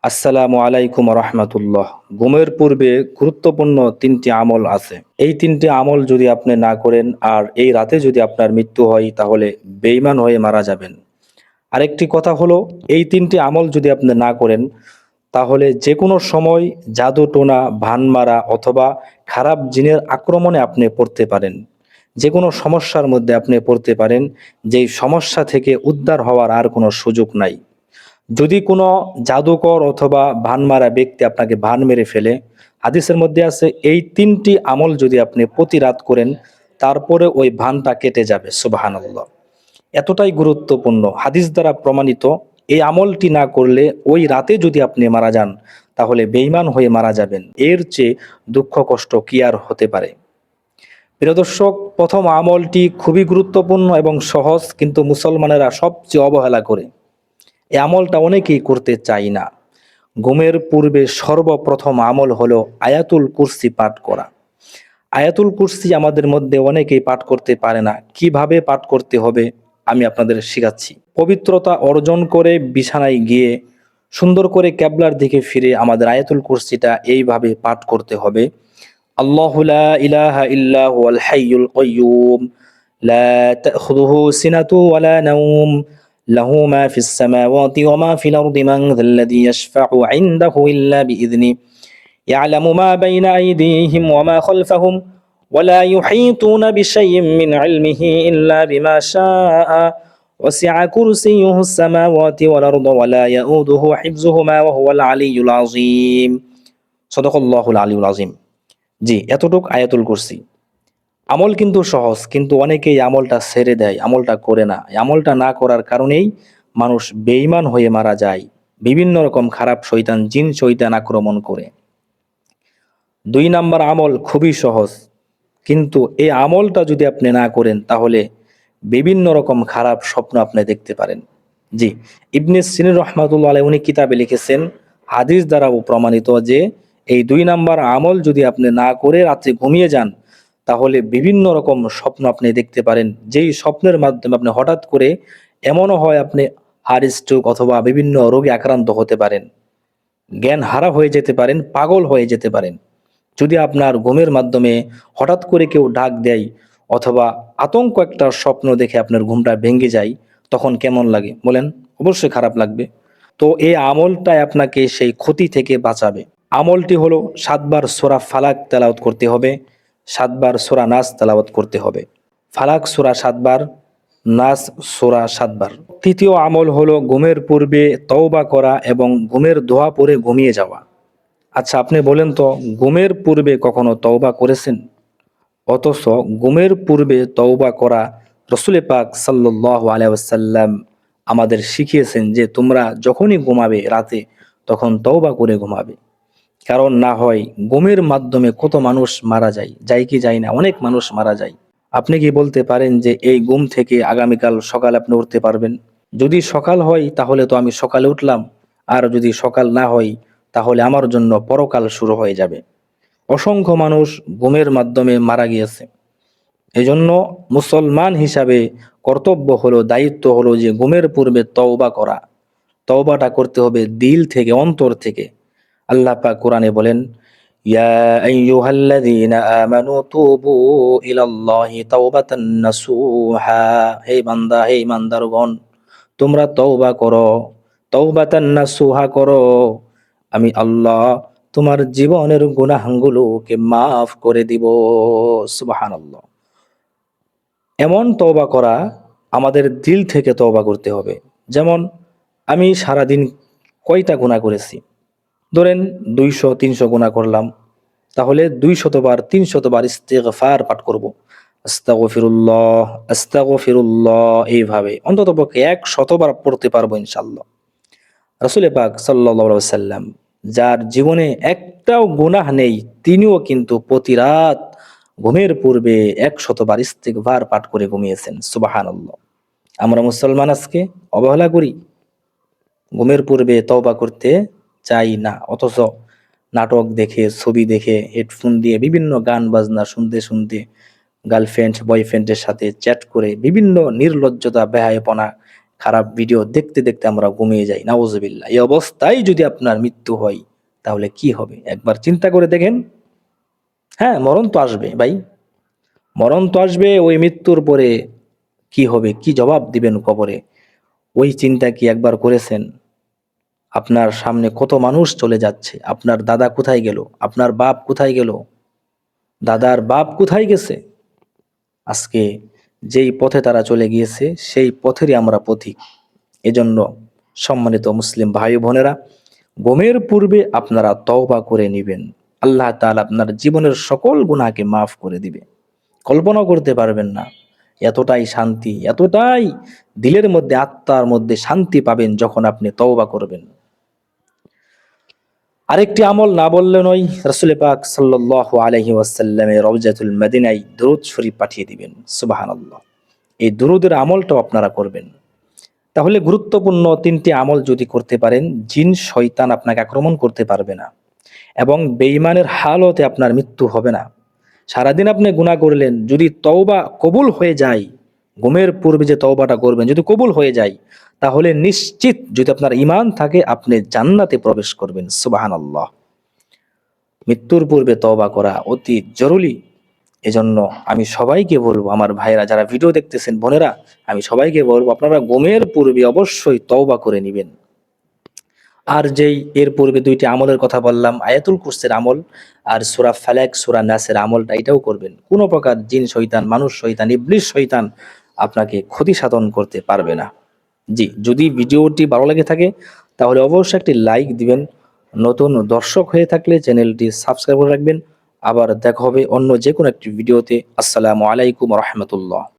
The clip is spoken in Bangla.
আসসালামু আলাইকুম রহমতুল্লাহ। ঘুমের পূর্বে গুরুত্বপূর্ণ তিনটি আমল আছে। এই তিনটি আমল যদি আপনি না করেন আর এই রাতে যদি আপনার মৃত্যু হয় তাহলে বেঈমান হয়ে মারা যাবেন। আরেকটি কথা হলো, এই তিনটি আমল যদি আপনি না করেন তাহলে যে কোনো সময় জাদু টোনা, ভান মারা অথবা খারাপ জিনের আক্রমণে আপনি পড়তে পারেন। যে কোনো সমস্যার মধ্যে আপনি পড়তে পারেন, যেই সমস্যা থেকে উদ্ধার হওয়ার আর কোনো সুযোগ নাই। যদি কোনো জাদুকর অথবা ভান মারা ব্যক্তি আপনাকে ভান মেরে ফেলে, হাদিসের মধ্যে আছে এই তিনটি আমল যদি আপনি প্রতি রাত করেন তারপরে ওই ভানটা কেটে যাবে। সুবহানাল্লাহ। এতটাই গুরুত্বপূর্ণ, হাদিস দ্বারা প্রমাণিত। এই আমলটি না করলে ওই রাতে যদি আপনি মারা যান তাহলে বেঈমান হয়ে মারা যাবেন। এর চেয়ে দুঃখ কষ্ট কি আর হতে পারে? প্রিয় দর্শক, প্রথম আমলটি খুবই গুরুত্বপূর্ণ এবং সহজ, কিন্তু মুসলমানেরা সবচেয়ে অবহেলা করে। এই আমলটা অনেকেই করতে চায় না। ঘুমের পূর্বে সর্বপ্রথম আমল হলো আয়াতুল কুরসি পাঠ করা। আয়াতুল কুরসি আমাদের মধ্যে অনেকেই পাঠ করতে পারে না। কিভাবে পাঠ করতে হবে আমি আপনাদের শেখাচ্ছি। পবিত্রতা অর্জন করে বিছানায় গিয়ে সুন্দর করে কেবলার দিকে ফিরে আমাদের আয়াতুল কুরসিটা এইভাবে পাঠ করতে হবে। আল্লাহু লা ইলাহা ইল্লা হুয়াল হাইয়ুল কাইয়্যুম লা তাখুযুহু সিনাতু ওয়ালা নাওম লাহু মা ফিস সামাওয়াতি ওয়া মা ফিল আরদি মান যাল্লাযী ইয়াশফা'ু 'ইনদাহু ইল্লা বিইذনিহি يعلم ما بين أيديهم وما خلفهم ولا يحيطون بشيء من علمه إلا بما شاء وسع كرسيه السماوات والأرض ولا يؤوده حفظهما وهو العلي العظيم صدق الله العلي العظيم। জি, এতটুক আয়াতুল কুরসি। আমল কিন্তু সহজ, কিন্তু অনেকেই আমলটা ছেড়ে দেয়, আমলটা করে না। এই আমলটা না করার কারণেই মানুষ বেঈমান হয়ে মারা যায়। বিভিন্ন রকম খারাপ শয়তান, জিন শয়তান আক্রমণ করে। ২ নাম্বার আমল খুবই সহজ, কিন্তু এই আমলটা যদি আপনি না করেন তাহলে বিভিন্ন রকম খারাপ স্বপ্ন আপনি দেখতে পারেন। জি, ইবনে সিরিন রহমাতুল্লাহ আলাইহি উনি কিতাবে লিখেছেন, হাদিস দ্বারাও প্রমাণিত যে এই ২ নাম্বার আমল যদি আপনি না করে রাত্রে ঘুমিয়ে যান তাহলে বিভিন্ন রকম স্বপ্ন আপনি দেখতে পারেন। যেই স্বপ্নের মাধ্যমে আপনি হঠাৎ করে এমনও হয় আপনি হার্ট স্ট্রোক অথবা বিভিন্ন রোগে আক্রান্ত হতে পারেন, জ্ঞান হারা হয়ে যেতে পারেন, পাগল হয়ে যেতে পারেন। যদি আপনার ঘুমের মাধ্যমে হঠাৎ করে কেউ ডাক দেয় অথবা আতঙ্ক একটা স্বপ্ন দেখে আপনার ঘুমটা ভেঙে যায়, তখন কেমন লাগে বলেন? অবশ্যই খারাপ লাগবে। তো এই আমলটাই আপনাকে সেই ক্ষতি থেকে বাঁচাবে। আমলটি হলো ৭ বার সূরা ফালাক তেলাওয়াত করতে হবে, ৭ বার সূরা নাস তেলাওয়াত করতে হবে। ফালাক সূরা ৭ বার, নাস সূরা ৭ বার। তৃতীয় আমল হলো ঘুমের পূর্বে তওবা করা এবং ঘুমের দোয়া পড়ে ঘুমিয়ে যাওয়া। আচ্ছা, আপনি বলেন তো, ঘুমের পূর্বে কখনো তওবা করেছেন? অথচ ঘুমের পূর্বে তওবা করা রাসূল পাক সাল্লাল্লাহু আলাইহি ওয়াসাল্লাম আমাদের শিখিয়েছেন যে তোমরা যখনই ঘুমাবে রাতে তখন তওবা করে ঘুমাবে। কারণ না হয় ঘুমের মাধ্যমে কত মানুষ মারা যায়, যায় কি যায় না? অনেক মানুষ মারা যায়। আপনি কি বলতে পারেন যে এই ঘুম থেকে আগামীকাল সকালে আপনি উঠতে পারবেন? যদি সকাল হয় তাহলে তো আমি সকালে উঠলাম, আর যদি সকাল না হয় তাহলে আমার জন্য পরকাল শুরু হয়ে যাবে। অসংখ্য মানুষ ঘুমের মাধ্যমে মারা গিয়েছে। এজন্য মুসলমান হিসাবে কর্তব্য হলো, দায়িত্ব হলো যে ঘুমের পূর্বে তওবা করা। তওবাটা করতে হবে দিল থেকে, অন্তর থেকে। আল্লাহ পাক কোরআনে বলেন, ইয়া আইয়ুহাল্লাযীনা আমানু তুবু ইলাল্লাহি তাওবাতান নাসুহা। হে বান্দা, হে ইমানদারগণ, তোমরা তওবা করো, তাওবাতান নাসুহা করো। আমি আল্লাহ তোমার জীবনের গুনাহগুলোকে মাফ করে দিব। সুবহানাল্লাহ। এমন তওবা করা, আমাদের দিল থেকে তওবা করতে হবে। যেমন আমি সারাদিন কয়টা গুনাহ করেছি? ধরেন ২০০-৩০০ গুনাহ করলাম। তাহলে ২০০ বার ৩০০ বার ইস্তিগফার পাঠ করব। আস্তাগফিরুল্লাহ, আস্তাগফিরুল্লাহ, এইভাবে অন্ততপক্ষে ১০০ বার পড়তে পারবো ইনশাআল্লাহ। রাসূল পাক সাল্লাল্লাহু আলাইহি ওয়াসাল্লাম, যার জীবনে একটাও গুনাহ নেই, তিনিও কিন্তু প্রতি রাত ঘুমের পূর্বে ১০০ বার ইস্তিগফার পাঠ করে ঘুমিয়েছেন। সুবহানাল্লাহ। আমরা মুসলমান আজকে অবহেলা করি, ঘুমের পূর্বে তওবা করতে চাই না। অথচ নাটক দেখে, ছবি দেখে, হেডফোন দিয়ে বিভিন্ন গান বাজনা শুনতে শুনতে গার্লফ্রেন্ড বয়ফ্রেন্ডের সাথে চ্যাট করে বিভিন্ন নির্লজ্জতা, বেহায়াপনা খারাপ ভিডিও দেখতে দেখতে আমরা ঘুমিয়ে যাই, নাউজুবিল্লাহ। এই অবস্থায় যদি আপনার মৃত্যু হয় তাহলে কি হবে একবার চিন্তা করে দেখেন। হ্যাঁ, মরণ তো আসবে ভাই, মরণ তো আসবে। ওই মৃত্যুর পরে কি হবে, কি জবাব দিবেন কবরে, ওই চিন্তা কি একবার করেছেন? আপনার সামনে কত মানুষ চলে যাচ্ছে, আপনার দাদা কোথায় গেল, আপনার বাপ কোথায় গেল, দাদার বাপ কোথায় গেছে। আজকে যেই পথে তারা চলে গিয়েছে সেই পথেরই আমরা পথিক। এজন্য সম্মানিত মুসলিম ভাই বোনেরা, ঘুমের পূর্বে আপনারা তওবা করে নেবেন। আল্লাহ তাআলা আপনার জীবনের সকল গুনাহকে মাফ করে দিবে। কল্পনা করতে পারবেন না, এতটাই শান্তি, এতটাই দিলের মধ্যে, আত্মার মধ্যে শান্তি পাবেন যখন আপনি তওবা করবেন। আরেকটি আমল না বললে নয়, রাসূল পাক সাল্লাল্লাহু আলাইহি ওয়াসাল্লামের রওজাতুল মদিনায় দুরূদ শরীফ পাঠিয়ে দিবেন। সুবহানাল্লাহ। এই দুরূদের আমলটাও আপনারা করবেন। তাহলে গুরুত্বপূর্ণ তিনটি আমল যদি করতে পারেন, জিন শয়তান আপনাকে আক্রমণ করতে পারবে না এবং বেঈমানের হালতে আপনার মৃত্যু হবে না। সারাদিন আপনি গুনাহ করলেন, যদি তওবা কবুল হয়ে যায়, ঘুমের পূর্বে যে তওবাটা করবেন যদি কবুল হয়ে যায়, তাহলে নিশ্চিত, যদি আপনার ঈমান থাকে, আপনি জান্নাতে প্রবেশ করবেন। সুবহানাল্লাহ। মৃত্যুর পূর্বে তওবা করা অতি জরুরি। এজন্য আমি সবাইকে বলবো, আমার ভাইরা যারা ভিডিও দেখতেছেন, বোনেরা, আমি সবাইকে বলবো আপনারা ঘুমের পূর্বে অবশ্যই তওবা করে নেবেন। আর যেই এর পূর্বে দুইটি আমলের কথা বললাম, আয়াতুল কুরসির আমল আর সূরা ফালাক, সূরা নাসের আমলটা, এটাও করবেন। কোনো প্রকার জিন শয়তান, মানুষ শয়তান, ইবলিস শয়তান আপনাকে ক্ষতি সাধন করতে পারবে না। জি, যদি ভিডিওটি ভালো লেগে থাকে তাহলে অবশ্যই একটি লাইক দিবেন। নতুন দর্শক হয়ে থাকলে চ্যানেলটি সাবস্ক্রাইব করে রাখবেন। আবার দেখা হবে অন্য যে কোনো একটি ভিডিওতে। আসসালামু আলাইকুম ওয়া রাহমাতুল্লাহ।